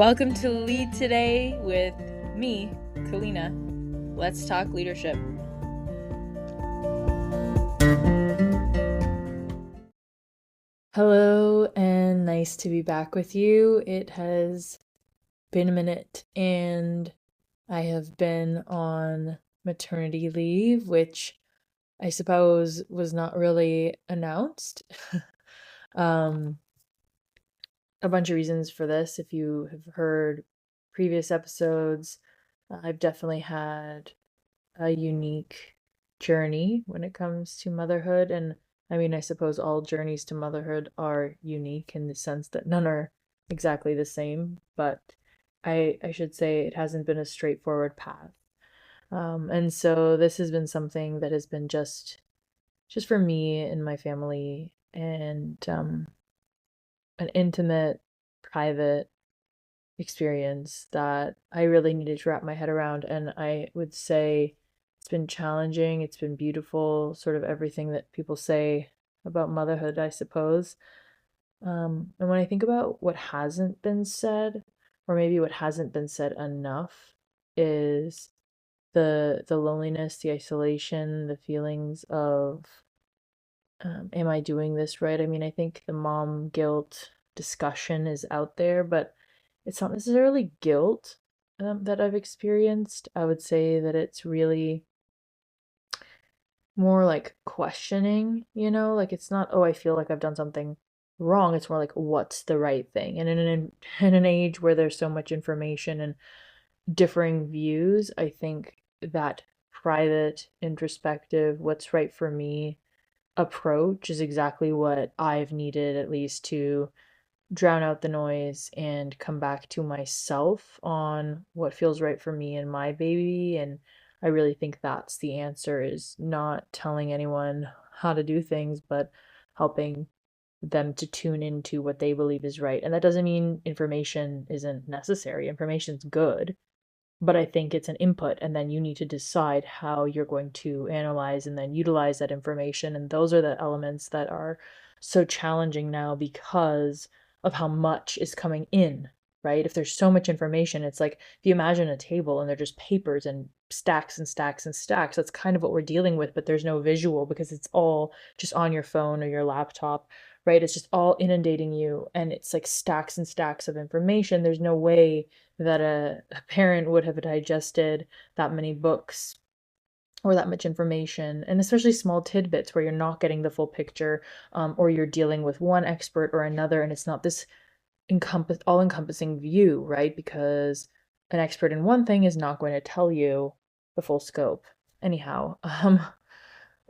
Welcome to Lead Today with me, Kalyna. Let's talk leadership. Hello, and nice to be back with you. It has been a minute, and I have been on maternity leave, which I suppose was not really announced. A bunch of reasons for this. If you have heard previous episodes, I've definitely had a unique journey when it comes to motherhood. And I mean, I suppose all journeys to motherhood are unique in the sense that none are exactly the same, but I should say it hasn't been a straightforward path. And so this has been something that has been just for me and my family, and an intimate, private experience that I really needed to wrap my head around. And I would say it's been challenging, it's been beautiful, sort of everything that people say about motherhood, I suppose. And when I think about what hasn't been said, or maybe what hasn't been said enough, is the loneliness, the isolation, the feelings of am I doing this right? I mean, I think the mom guilt discussion is out there, but it's not necessarily guilt that I've experienced. I would say that it's really more like questioning, like it's not, oh, I feel like I've done something wrong. It's more like, what's the right thing? And in an age where there's so much information and differing views, I think that private, introspective, what's right for me approach is exactly what I've needed, at least to drown out the noise and come back to myself on what feels right for me and my baby. And I really think that's the answer, is not telling anyone how to do things, but helping them to tune into what they believe is right. And that doesn't mean information isn't necessary. Information's good, but I think it's an input, and then you need to decide how you're going to analyze and then utilize that information. And those are the elements that are so challenging now because of how much is coming in, right? If there's so much information, it's like if you imagine a table and they're just papers and stacks and stacks and stacks, that's kind of what we're dealing with, but there's no visual because it's all just on your phone or your laptop, right? It's just all inundating you, and it's like stacks and stacks of information. There's no way that a parent would have digested that many books or that much information, and especially small tidbits where you're not getting the full picture, or you're dealing with one expert or another, and it's not this all-encompassing view, right? Because an expert in one thing is not going to tell you the full scope. Anyhow,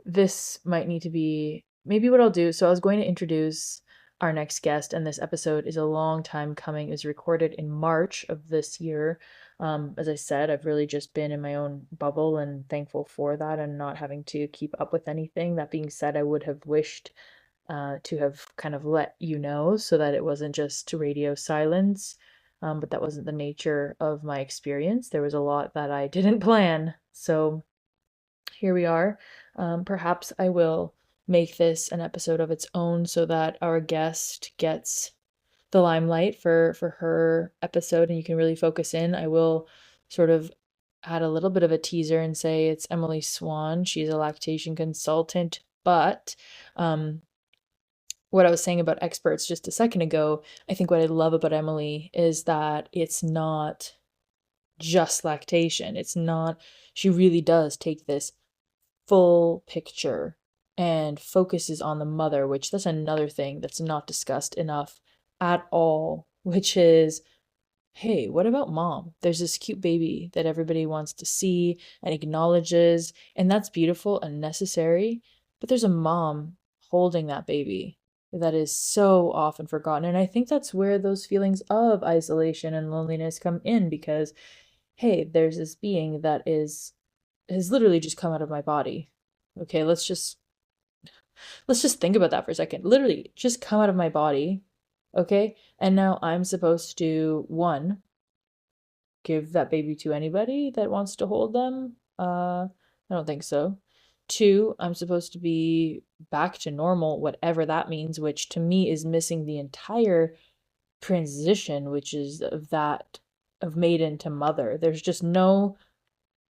this might need to be maybe what I'll do. So I was going to introduce our next guest, and this episode is a long time coming. It was recorded in March of this year. As I said, I've really just been in my own bubble and thankful for that and not having to keep up with anything. That being said, I would have wished to have kind of let you know so that it wasn't just radio silence. But that wasn't the nature of my experience. There was a lot that I didn't plan. So here we are. Perhaps I will make this an episode of its own so that our guest gets the limelight for her episode and you can really focus in. I will sort of add a little bit of a teaser and say it's Emily Swan. She's a lactation consultant, but what I was saying about experts just a second ago, I think what I love about Emily is that it's not just lactation. It's not, she really does take this full picture and focuses on the mother, which that's another thing that's not discussed enough at all, which is, hey, what about mom? There's this cute baby that everybody wants to see and acknowledges, and that's beautiful and necessary, but there's a mom holding that baby that is so often forgotten. And I think that's where those feelings of isolation and loneliness come in, because hey, there's this being that has literally just come out of my body. Okay, let's just think about that for a second. Literally just come out of my body. Okay? And now I'm supposed to, one, give that baby to anybody that wants to hold them. I don't think so. Two, I'm supposed to be back to normal, whatever that means, which to me is missing the entire transition, which is of that, of maiden to mother. There's just no,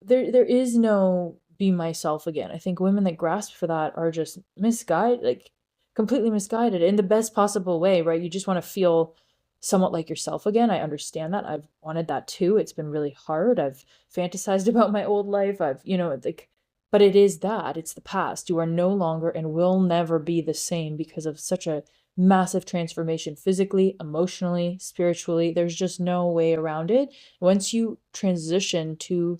there is no be myself again. I think women that grasp for that are just misguided, like completely misguided in the best possible way, right? You just want to feel somewhat like yourself again. I understand that. I've wanted that too. It's been really hard. I've fantasized about my old life. I've, like, but it is that. It's the past. You are no longer and will never be the same because of such a massive transformation physically, emotionally, spiritually. There's just no way around it. Once you transition to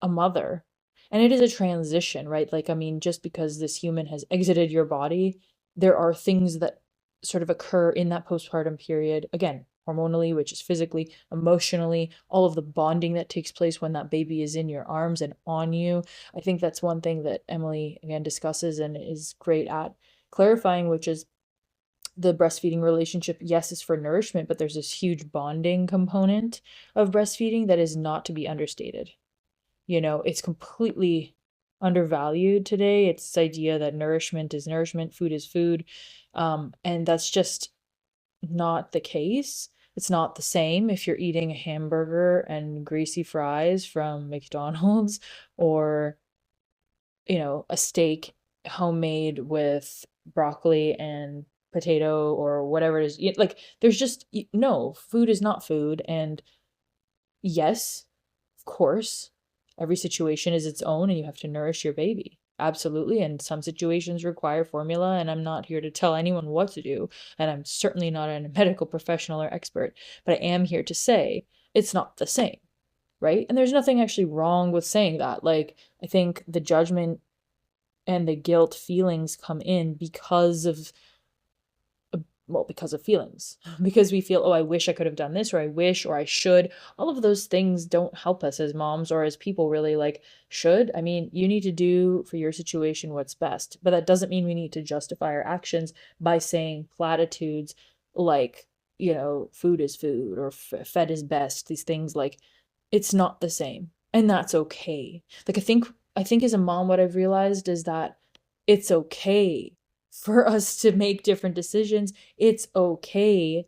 a mother. And it is a transition, right? Like, I mean, just because this human has exited your body, there are things that sort of occur in that postpartum period. Again, hormonally, which is physically, emotionally, all of the bonding that takes place when that baby is in your arms and on you. I think that's one thing that Emily, again, discusses and is great at clarifying, which is the breastfeeding relationship, yes, is for nourishment, but there's this huge bonding component of breastfeeding that is not to be understated. It's completely undervalued today. It's this idea that nourishment is nourishment, food is food. And that's just not the case. It's not the same if you're eating a hamburger and greasy fries from McDonald's or, a steak homemade with broccoli and potato or whatever it is. Like, there's just no, food is not food. And yes, of course, every situation is its own and you have to nourish your baby. Absolutely. And some situations require formula, and I'm not here to tell anyone what to do. And I'm certainly not a medical professional or expert, but I am here to say it's not the same, right? And there's nothing actually wrong with saying that. Like, I think the judgment and the guilt feelings come in because of because of feelings, because we feel, oh, I wish I could have done this, or I wish, or I should. All of those things don't help us as moms or as people, really. Like, should, I mean, you need to do for your situation what's best, but that doesn't mean we need to justify our actions by saying platitudes like, food is food or fed is best. These things, like, it's not the same, and that's okay. Like, I think as a mom, what I've realized is that it's okay for us to make different decisions. It's okay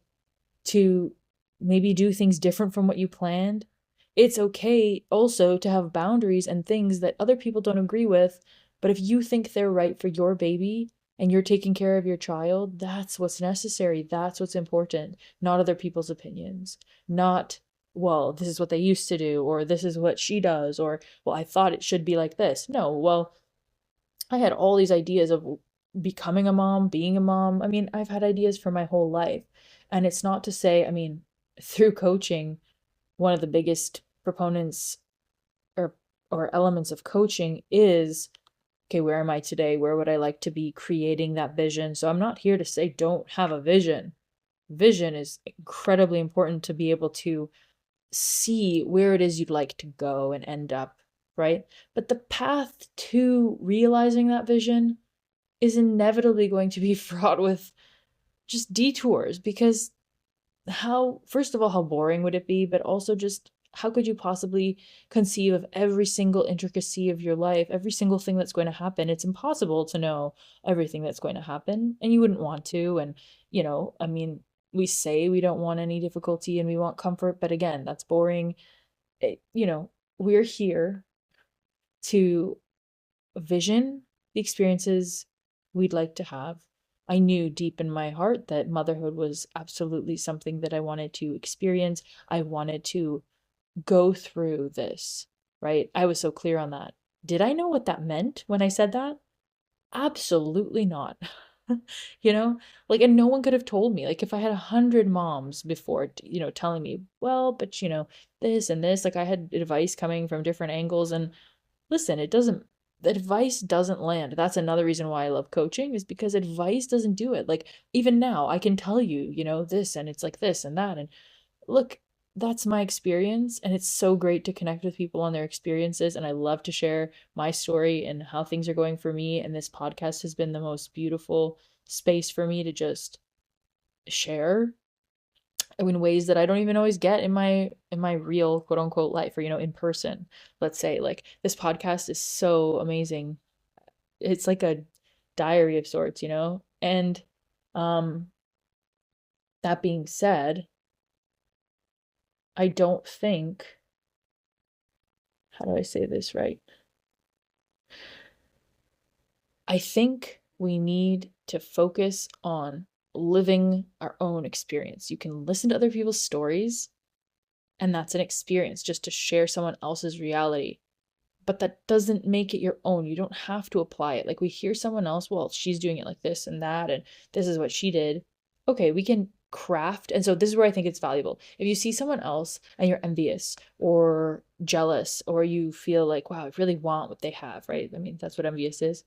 to maybe do things different from what you planned. It's okay also to have boundaries and things that other people don't agree with. But if you think they're right for your baby and you're taking care of your child, that's what's necessary. That's what's important, not other people's opinions. Not, well, this is what they used to do, or this is what she does, or, well, I thought it should be like this. No, well, I had all these ideas of becoming a mom, being a mom. I mean, I've had ideas for my whole life. And it's not to say, I mean, through coaching, one of the biggest proponents or elements of coaching is, okay, where am I today? Where would I like to be, creating that vision? So I'm not here to say don't have a vision. Vision is incredibly important to be able to see where it is you'd like to go and end up, right? But the path to realizing that vision is inevitably going to be fraught with just detours, because how, first of all, how boring would it be? But also, just how could you possibly conceive of every single intricacy of your life, every single thing that's going to happen? It's impossible to know everything that's going to happen, and you wouldn't want to. And, I mean, we say we don't want any difficulty and we want comfort, but again, that's boring. We're here to vision the experiences we'd like to have. I knew deep in my heart that motherhood was absolutely something that I wanted to experience. I wanted to go through this, right? I was so clear on that. Did I know what that meant when I said that? Absolutely not. you know, like, and no one could have told me. Like, if I had 100 moms before, telling me, well, but this and this, like, I had advice coming from different angles. And listen, it doesn't, the advice doesn't land. That's another reason why I love coaching, is because advice doesn't do it. Like, even now, I can tell you, this, and it's like this and that. And look, that's my experience. And it's so great to connect with people on their experiences. And I love to share my story and how things are going for me. And this podcast has been the most beautiful space for me to just share in ways that I don't even always get in my real quote unquote life, or in person. Let's say, like, this podcast is so amazing. It's like a diary of sorts. And um That being said, I don't think, how do I say this right? I think we need to focus on living our own experience. You can listen to other people's stories, and that's an experience just to share someone else's reality. But that doesn't make it your own. You don't have to apply it. Like we hear someone else, well, she's doing it like this and that, and this is what she did. Okay, we can craft. And so this is where I think it's valuable. If you see someone else and you're envious or jealous, or you feel like, wow, I really want what they have, right? I mean, that's what envious is.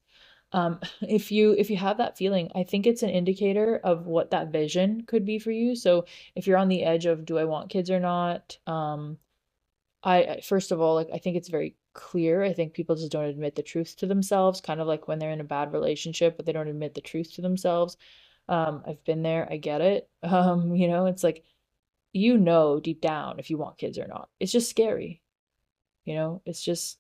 If you have that feeling, I think it's an indicator of what that vision could be for you. So if you're on the edge of, do I want kids or not? First of all, like I think it's very clear. I think people just don't admit the truth to themselves, kind of like when they're in a bad relationship, but they don't admit the truth to themselves. I've been there, I get it. It's like deep down if you want kids or not. It's just scary, it's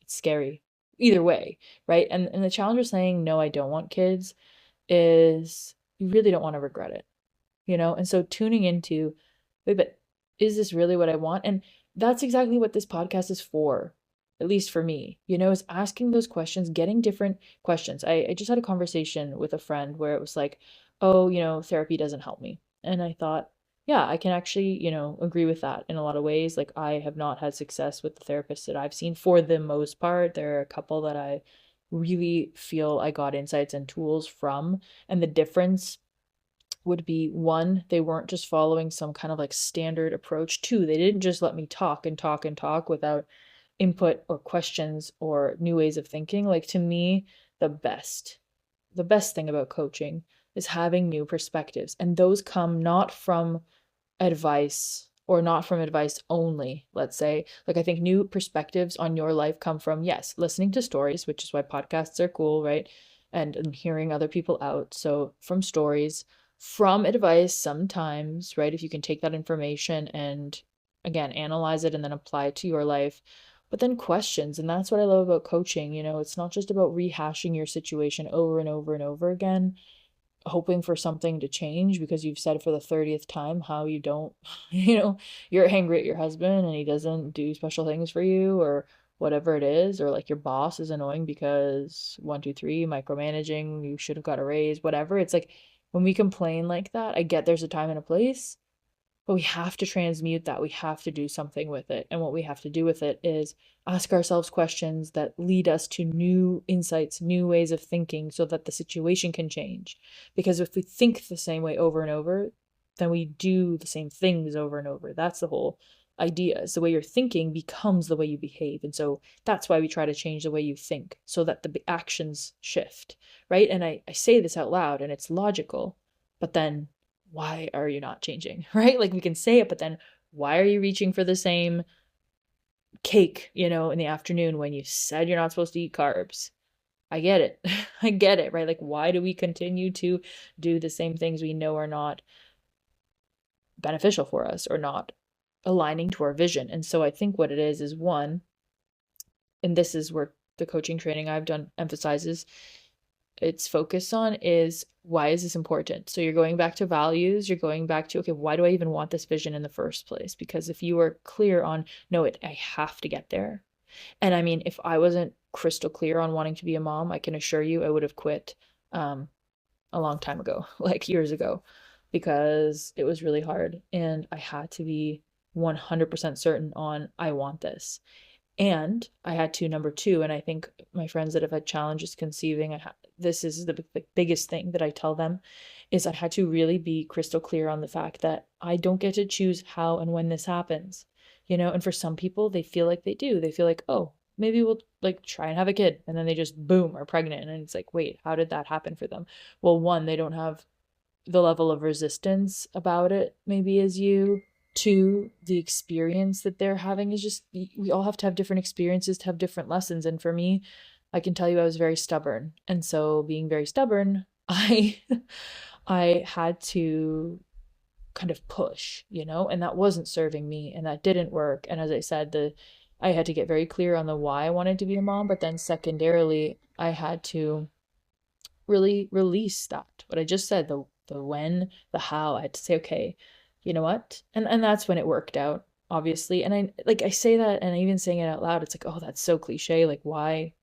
scary. Either way, right? And the challenge of saying no, I don't want kids is you really don't want to regret it, And so tuning into, wait, but is this really what I want? And that's exactly what this podcast is for, at least for me, is asking those questions, getting different questions. I just had a conversation with a friend where it was like, oh, therapy doesn't help me. And I thought, yeah, I can actually, agree with that in a lot of ways. Like, I have not had success with the therapists that I've seen for the most part. There are a couple that I really feel I got insights and tools from. And the difference would be, one, they weren't just following some kind of like standard approach. Two, they didn't just let me talk and talk and talk without input or questions or new ways of thinking. Like to me, the best thing about coaching is having new perspectives. And those come not from advice, or not from advice only, let's say. Like I think new perspectives on your life come from, yes, listening to stories, which is why podcasts are cool, right? And hearing other people out. So from stories, from advice sometimes, right? If you can take that information and again analyze it and then apply it to your life. But then questions, and that's what I love about coaching. It's not just about rehashing your situation over and over and over again, hoping for something to change because you've said for the 30th time how you don't, you're angry at your husband and he doesn't do special things for you, or whatever it is, or like your boss is annoying because one, two, three, micromanaging, you should have got a raise, whatever. It's like when we complain like that, I get there's a time and a place, but we have to transmute that. We have to do something with it. And what we have to do with it is ask ourselves questions that lead us to new insights, new ways of thinking so that the situation can change. Because if we think the same way over and over, then we do the same things over and over. That's the whole idea. Is the way you're thinking becomes the way you behave. And so that's why we try to change the way you think so that the actions shift, right? And I say this out loud and it's logical, but then why are you not changing, right? Like we can say it, but then why are you reaching for the same cake, in the afternoon when you said you're not supposed to eat carbs? I get it. I get it, right? Like, why do we continue to do the same things we know are not beneficial for us or not aligning to our vision? And so I think what it is one, and this is where the coaching training I've done emphasizes its focus on, is why is this important? So you're going back to values, you're going back to, okay, why do I even want this vision in the first place? Because if you are clear on, no, I have to get there. And I mean, if I wasn't crystal clear on wanting to be a mom, I can assure you I would have quit a long time ago, like years ago, because it was really hard and I had to be 100% certain on, I want this. And I had to, number two, and I think my friends that have had challenges conceiving, this is the biggest thing that I tell them, is I had to really be crystal clear on the fact that I don't get to choose how and when this happens, and for some people, they feel like they do. They feel like, oh, maybe we'll like try and have a kid. And then they just boom are pregnant. And it's like, wait, how did that happen for them? Well, one, they don't have the level of resistance about it maybe as you. Two, the experience that they're having is just, we all have to have different experiences to have different lessons. And for me, I can tell you I was very stubborn. And so being very stubborn, I I had to kind of push, and that wasn't serving me and that didn't work. And as I said, I had to get very clear on the why I wanted to be a mom, but then secondarily, I had to really release that. What I just said, the when, the how. I had to say, okay, you know what? And that's when it worked out, obviously. And I say that, and even saying it out loud, it's like, oh, that's so cliche. Like, why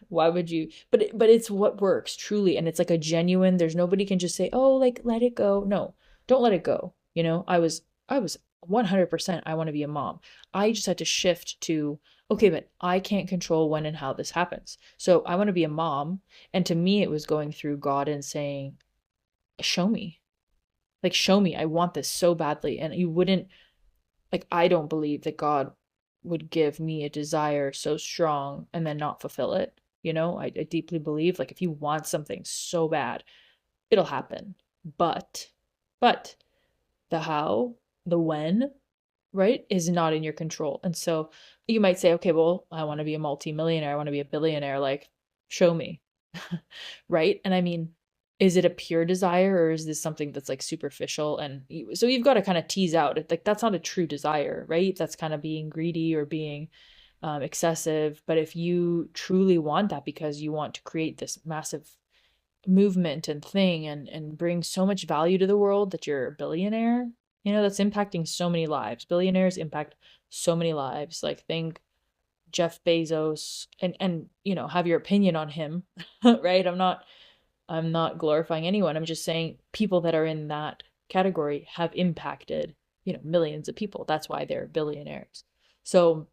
would you? But it's what works truly, and it's like a genuine. There's nobody can just say, oh, like let it go. No, don't let it go. I was 100%. I want to be a mom. I just had to shift to, okay, but I can't control when and how this happens. So I want to be a mom, and to me, it was going through God and saying, show me, like show me. I want this so badly, and you wouldn't like. I don't believe that God would give me a desire so strong and then not fulfill it. I deeply believe like if you want something so bad, it'll happen. But, but the how, the when, right, is not in your control. And so you might say, okay, well, I want to be a multimillionaire. I want to be a billionaire. Like, show me. Right. And I mean, is it a pure desire or is this something that's like superficial? And so you've got to kind of tease out like that's not a true desire, right? That's kind of being greedy or being excessive. But if you truly want that because you want to create this massive movement and thing and bring so much value to the world that you're a billionaire, that's impacting so many lives. Billionaires impact so many lives. Like think Jeff Bezos and have your opinion on him, right? I'm not glorifying anyone. I'm just saying people that are in that category have impacted, millions of people. That's why they're billionaires. So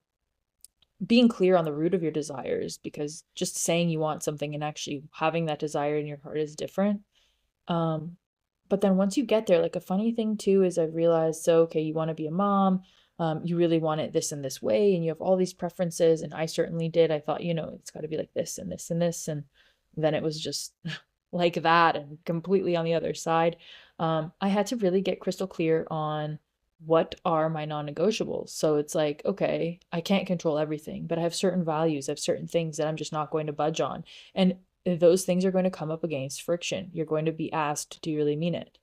being clear on the root of your desires, because just saying you want something and actually having that desire in your heart is different. Um, but then once you get there, like a funny thing too is I've realized, so okay, you want to be a mom, you really want it this and this way, and you have all these preferences, and I certainly did. I thought, it's got to be like this and this and this, and then it was just like that and completely on the other side. I had to really get crystal clear on what are my non-negotiables. So it's like, okay, I can't control everything, but I have certain values, I have certain things that I'm just not going to budge on. And those things are going to come up against friction. You're going to be asked, do you really mean it?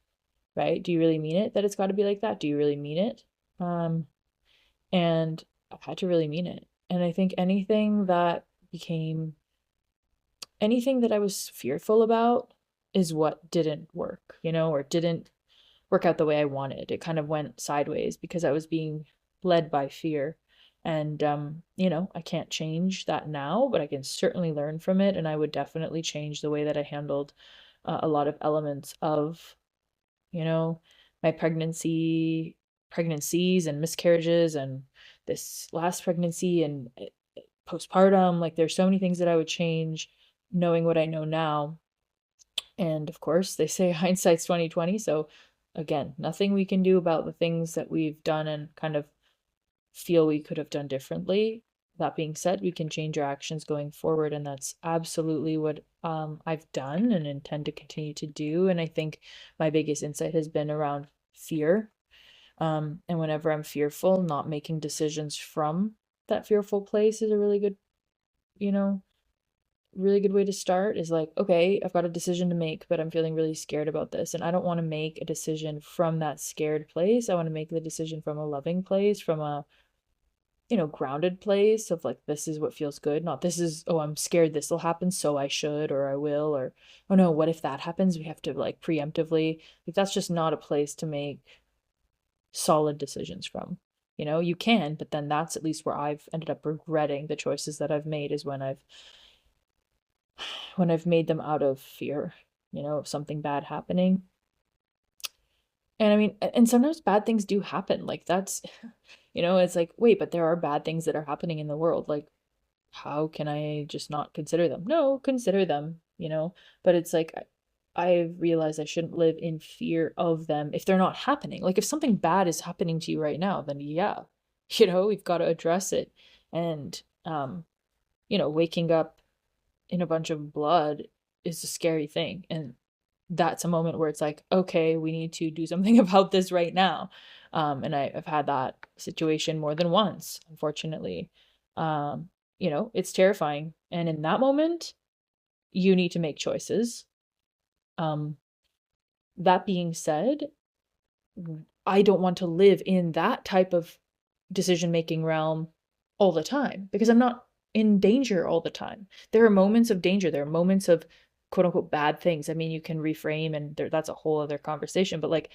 Right? Do you really mean it that it's got to be like that? Do you really mean it? And I had to really mean it. And I think anything that I was fearful about is what didn't work, or didn't work out the way I wanted. It kind of went sideways because I was being led by fear. And, I can't change that now, but I can certainly learn from it. And I would definitely change the way that I handled a lot of elements of, you know, my pregnancies and miscarriages and this last pregnancy and postpartum. Like there's so many things that I would change knowing what I know now. And of course, they say hindsight's 2020. So again, nothing we can do about the things that we've done and kind of feel we could have done differently. That being said, we can change our actions going forward, and that's absolutely what I've done and intend to continue to do. And I think my biggest insight has been around fear. And whenever I'm fearful, not making decisions from that fearful place is a you know, really good way to start is like, okay, I've got a decision to make, but I'm feeling really scared about this. And I don't want to make a decision from that scared place. I want to make the decision from a loving place, from a, grounded place of like, this is what feels good, not this is, oh, I'm scared this will happen, so I should, or I will, or, oh no, what if that happens? We have to like preemptively, like, that's just not a place to make solid decisions from. You can, but then that's at least where I've ended up regretting the choices that I've made is when I've made them out of fear, of something bad happening. And I mean, and sometimes bad things do happen. Like that's, it's like, wait, but there are bad things that are happening in the world. Like, how can I just not consider them? No, consider them. But it's like, I've realized I shouldn't live in fear of them if they're not happening. Like, if something bad is happening to you right now, then yeah, we've got to address it. And, waking up in a bunch of blood is a scary thing. And that's a moment where it's like, okay, we need to do something about this right now. And I've had that situation more than once, unfortunately. It's terrifying. And in that moment, you need to make choices. That being said, I don't want to live in that type of decision-making realm all the time because I'm not in danger all the time. There are moments of danger. There are moments of quote unquote bad things. I mean, you can reframe, and that's a whole other conversation, but like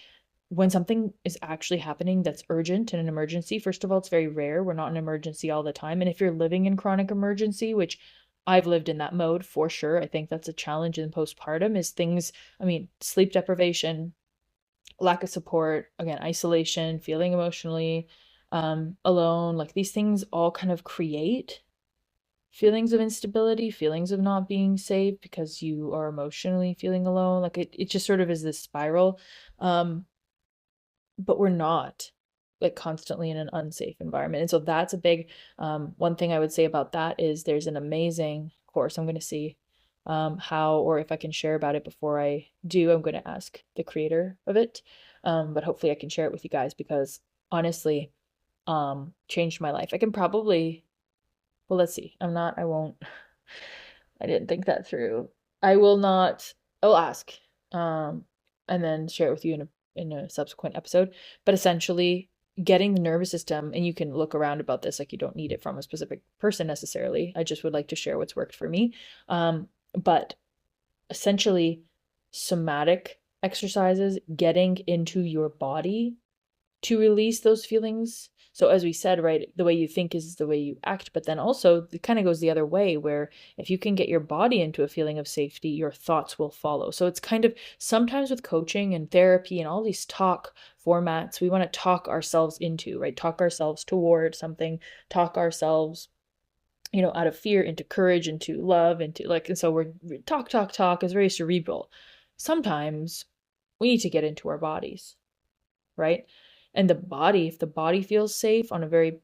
when something is actually happening that's urgent and an emergency, first of all, it's very rare. We're not in emergency all the time. And if you're living in chronic emergency, which I've lived in that mode for sure, I think that's a challenge in postpartum is things, I mean, sleep deprivation, lack of support, again, isolation, feeling emotionally alone, like these things all kind of create feelings of instability, feelings of not being safe because you are emotionally feeling alone. Like it just sort of is this spiral. Um, but we're not like constantly in an unsafe environment. And so that's a big one thing I would say about that is there's an amazing course. I'm going to see how or if I can share about it before I do. I'm going to ask the creator of it. But hopefully I can share it with you guys because honestly, changed my life. I can probably, well, let's see. I won't, I didn't think that through. I will not, I'll ask, um, and then share it with you in a subsequent episode. But essentially, getting the nervous system, and you can look around about this, like you don't need it from a specific person necessarily. I just would like to share what's worked for me. But essentially, somatic exercises, getting into your body to release those feelings. So as we said, right, the way you think is the way you act, but then also it kind of goes the other way where if you can get your body into a feeling of safety, your thoughts will follow. So it's kind of sometimes with coaching and therapy and all these talk formats, we want to talk ourselves into, right? Talk ourselves toward something, talk ourselves out of fear into courage, into love, into like, and so we're talk is very cerebral. Sometimes we need to get into our bodies, right? And the body, if the body feels safe on a very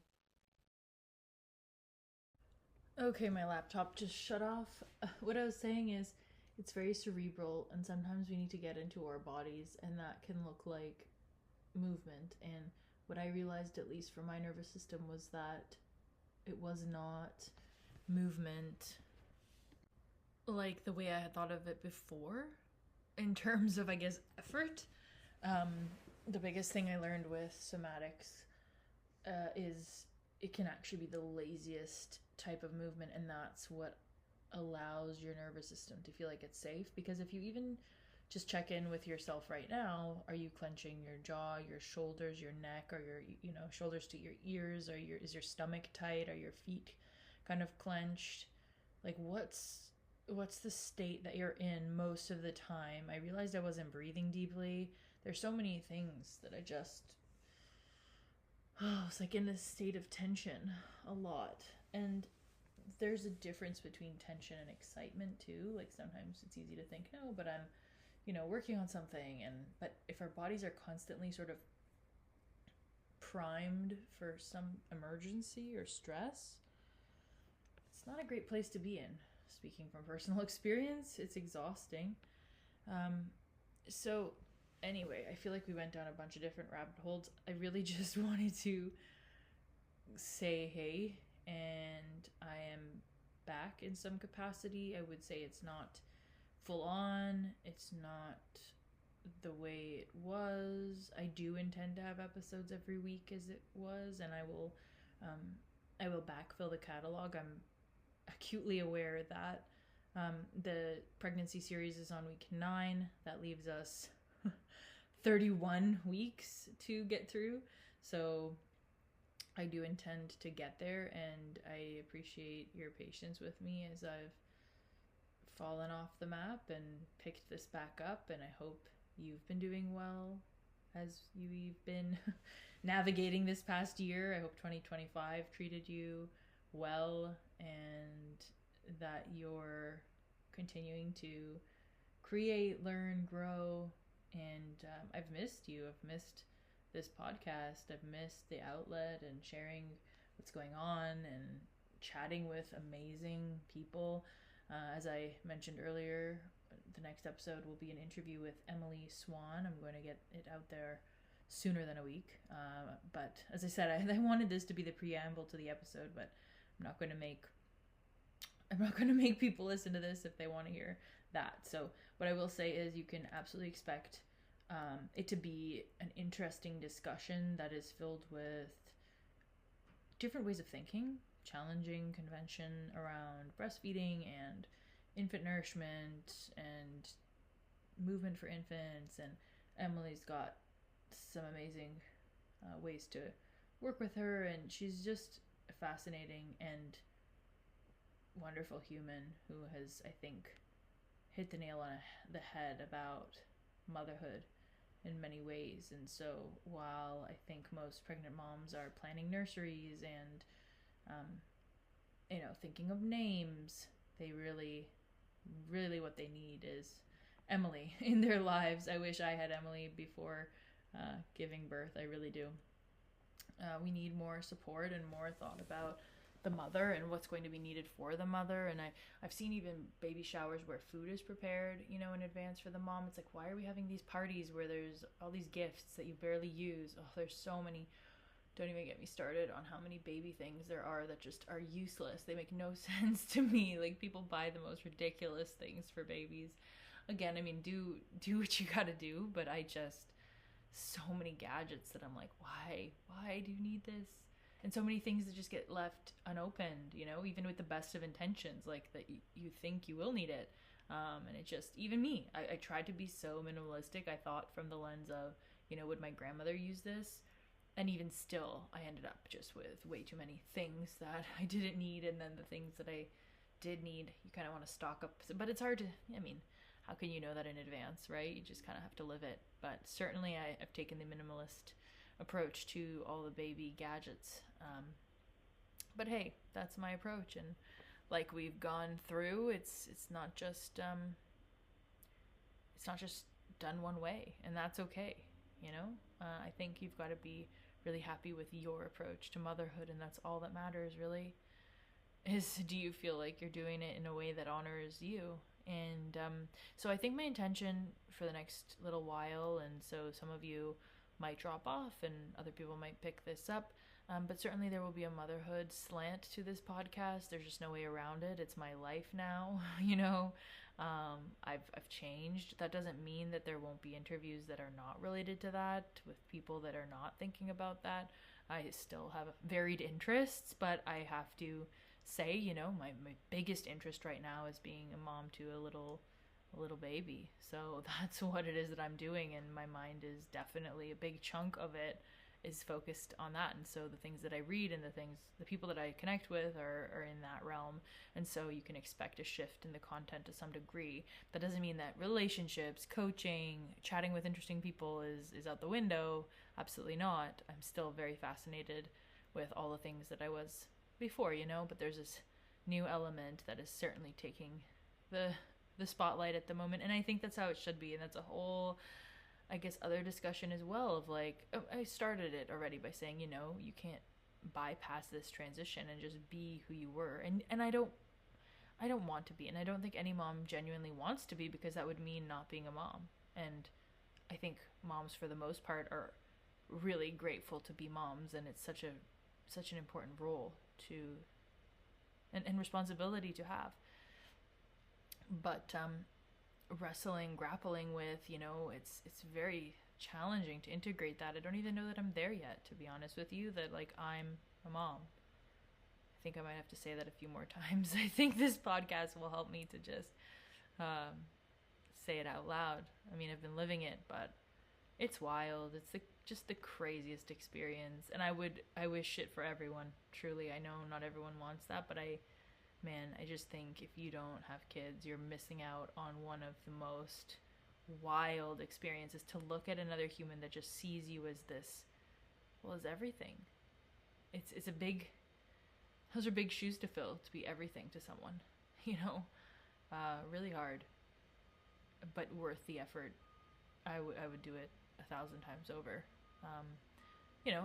okay, my laptop just shut off. What I was saying is it's very cerebral and sometimes we need to get into our bodies and that can look like movement. And what I realized, at least for my nervous system, was that it was not movement like the way I had thought of it before in terms of, I guess, effort. Um, the biggest thing I learned with somatics is it can actually be the laziest type of movement, and that's what allows your nervous system to feel like it's safe. Because if you even just check in with yourself right now, are you clenching your jaw, your shoulders, your neck, or your shoulders to your ears, or is your stomach tight, are your feet kind of clenched? Like what's the state that you're in most of the time? I realized I wasn't breathing deeply. There's so many things that I just it's like in this state of tension a lot. And there's a difference between tension and excitement too. Like sometimes it's easy to think, no, but I'm, working on something. And, but if our bodies are constantly sort of primed for some emergency or stress, it's not a great place to be in. Speaking from personal experience, it's exhausting. Um, so anyway, I feel like we went down a bunch of different rabbit holes. I really just wanted to say hey, and I am back in some capacity. I would say it's not full on, it's not the way it was. I do intend to have episodes every week as it was, and I will backfill the catalog. I'm acutely aware that the pregnancy series is on week 9. That leaves us 31 weeks to get through. So I do intend to get there, and I appreciate your patience with me as I've fallen off the map and picked this back up. And I hope you've been doing well as you've been navigating this past year. I hope 2025 treated you well and that you're continuing to create, learn, grow. And I've missed you. I've missed this podcast. I've missed the outlet and sharing what's going on and chatting with amazing people. As I mentioned earlier, the next episode will be an interview with Emily Swan. I'm going to get it out there sooner than a week. But as I said, I wanted this to be the preamble to the episode, but I'm not going to make people listen to this if they want to hear that. So what I will say is you can absolutely expect it to be an interesting discussion that is filled with different ways of thinking, challenging convention around breastfeeding and infant nourishment and movement for infants, and Emily's got some amazing ways to work with her, and she's just a fascinating and wonderful human who has, I think, hit the nail on the head about motherhood in many ways. And so while I think most pregnant moms are planning nurseries and um, thinking of names, they really what they need is Emily in their lives. I wish I had Emily before giving birth. I really do. We need more support and more thought about the mother and what's going to be needed for the mother. And I've seen even baby showers where food is prepared, in advance for the mom. It's like, why are we having these parties where there's all these gifts that you barely use? Oh, there's so many. Don't even get me started on how many baby things there are that just are useless. They make no sense to me. Like, people buy the most ridiculous things for babies. Again, I mean, do what you gotta do, but so many gadgets that I'm like, why do you need this? And so many things that just get left unopened, even with the best of intentions, like that you think you will need it. And it just, even me, I tried to be so minimalistic. I thought from the lens of, would my grandmother use this? And even still, I ended up just with way too many things that I didn't need. And then the things that I did need, you kind of want to stock up. But it's hard to, I mean, how can you know that in advance, right? You just kind of have to live it. But certainly I've taken the minimalist approach to all the baby gadgets. But hey, that's my approach. And like we've gone through, it's not just done one way, and that's okay. I think you've got to be really happy with your approach to motherhood, and that's all that matters, really. Is, do you feel like you're doing it in a way that honors you? And so I think my intention for the next little while, and so some of you might drop off and other people might pick this up, but certainly there will be a motherhood slant to this podcast. There's just no way around it. It's my life now. I've changed. That doesn't mean that there won't be interviews that are not related to that with people that are not thinking about that. I still have varied interests, but I have to say, my biggest interest right now is being a mom to a little baby. So that's what it is that I'm doing, and my mind is definitely, a big chunk of it is focused on that. And so the things that I read and the people that I connect with are in that realm. And so you can expect a shift in the content to some degree. That doesn't mean that relationships, coaching, chatting with interesting people is out the window. Absolutely not. I'm still very fascinated with all the things that I was before, but there's this new element that is certainly taking the spotlight at the moment. And I think that's how it should be. And that's a whole, I guess, other discussion as well of like, I started it already by saying, you can't bypass this transition and just be who you were. And I don't want to be. And I don't think any mom genuinely wants to be, because that would mean not being a mom. And I think moms, for the most part, are really grateful to be moms. And it's such an important role to, and responsibility to have. But grappling with, it's very challenging to integrate that. I don't even know that I'm there yet, to be honest with you, that like I'm a mom. I think I might have to say that a few more times. I think this podcast will help me to just say it out loud. I mean, I've been living it, but it's wild. It's just the craziest experience. And I wish it for everyone. Truly, I know not everyone wants that, but I just think if you don't have kids, you're missing out on one of the most wild experiences, to look at another human that just sees you as this, as everything. Those are big shoes to fill, to be everything to someone, really hard, but worth the effort. I would do it 1,000 times over.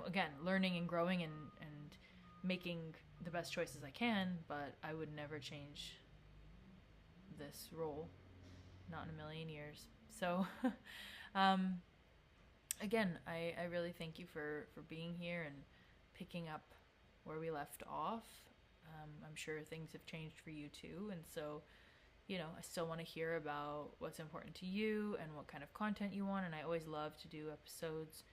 Again, learning and growing and making the best choices I can, but I would never change this role, not in a million years. So again, I really thank you for being here and picking up where we left off. I'm sure things have changed for you too, and so I still want to hear about what's important to you and what kind of content you want. And I always love to do episodes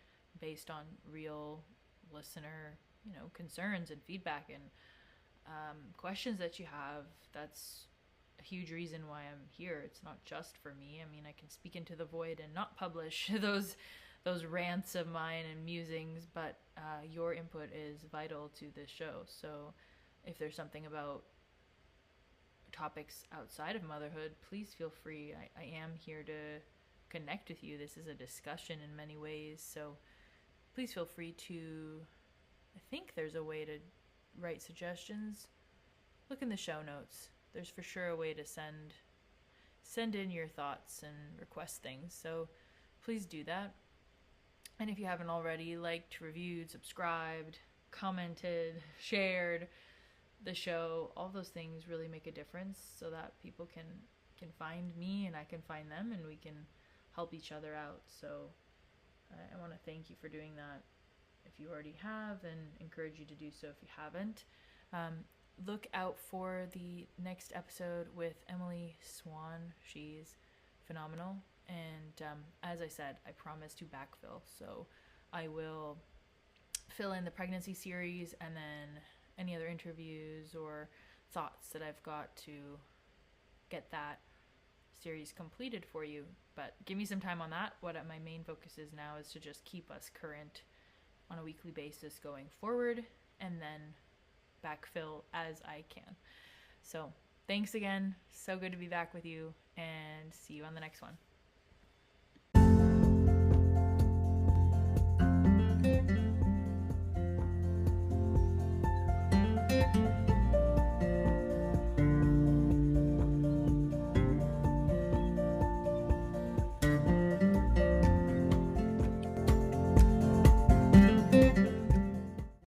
based on real listener concerns and feedback and questions that you have. That's a huge reason why I'm here. It's not just for me. I mean, I can speak into the void and not publish those rants of mine and musings, but your input is vital to this show. So if there's something about topics outside of motherhood, please feel free. I am here to connect with you. This is a discussion in many ways, so please feel free to, I think there's a way to write suggestions. Look in the show notes. There's for sure a way to send in your thoughts and request things. So please do that. And if you haven't already, liked, reviewed, subscribed, commented, shared the show, all those things really make a difference so that people can find me and I can find them and we can help each other out. So I want to thank you for doing that if you already have, and encourage you to do so if you haven't. Look out for the next episode with Emily Swan. She's phenomenal. And as I said, I promise to backfill. So I will fill in the pregnancy series and then any other interviews or thoughts that I've got to get that series completed for you. But give me some time on that. What my main focus is now is to just keep us current on a weekly basis going forward, and then backfill as I can. So thanks again. So good to be back with you, and see you on the next one.